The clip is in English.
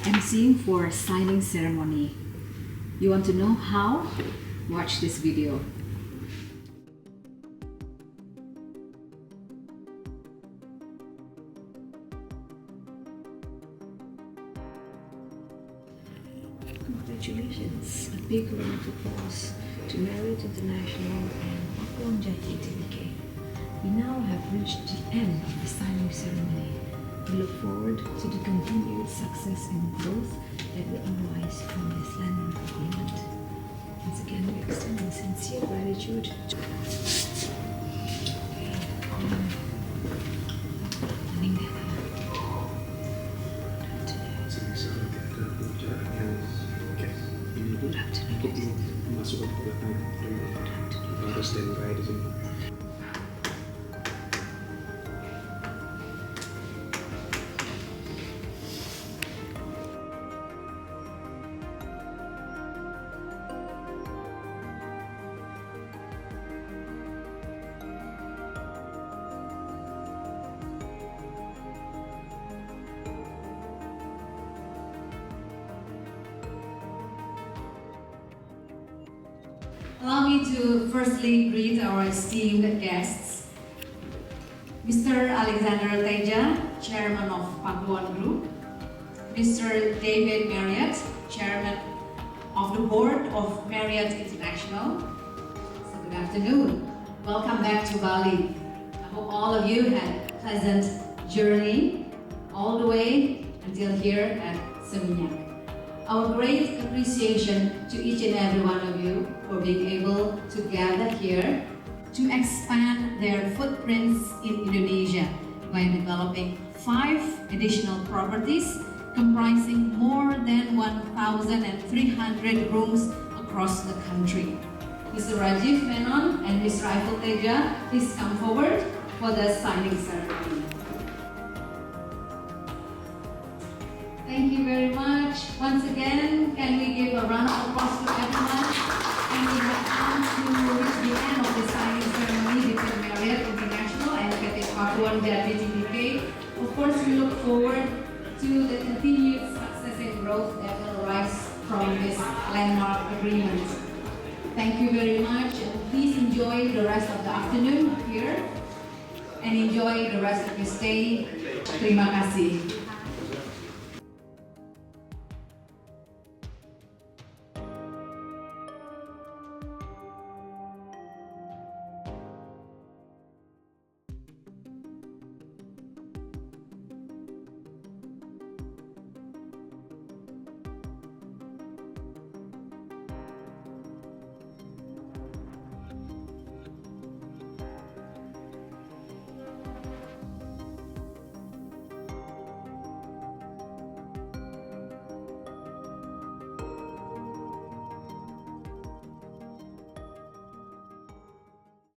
emceeing for a signing ceremony. You want to know how? Watch this video. Congratulations, a big round of applause to Marriott International and Pakuan Jati TBK. We now have reached the end of the signing ceremony. We look forward to the continued success and growth that will arise from this landmark agreement. Once again, we extend our sincere gratitude to masuk ke belakang harus standby di sini. Allow me to firstly greet our esteemed guests. Mr. Alexander Teja, Chairman of Pakuan Group. Mr. David Marriott, Chairman of the Board of Marriott International. So good afternoon. Welcome back to Bali. I hope all of you had a pleasant journey all the way until here at Seminyak. Our great appreciation to each and every one of you for being able to gather here to expand their footprints in Indonesia by developing 5 additional properties comprising more than 1,300 rooms across the country. Mr. Rajiv Menon and Mr. Eiffel Teja, please come forward for the signing ceremony. Thank you very much. Once again, can we give a round of applause to everyone? And we have come to reach the end of the signing ceremony between Marriott International and PT Pakuan Jati TBK. Of course, we look forward to the continued success and growth that will arise from this landmark agreement. Thank you very much, and please enjoy the rest of the afternoon here and enjoy the rest of your stay. Terima kasih.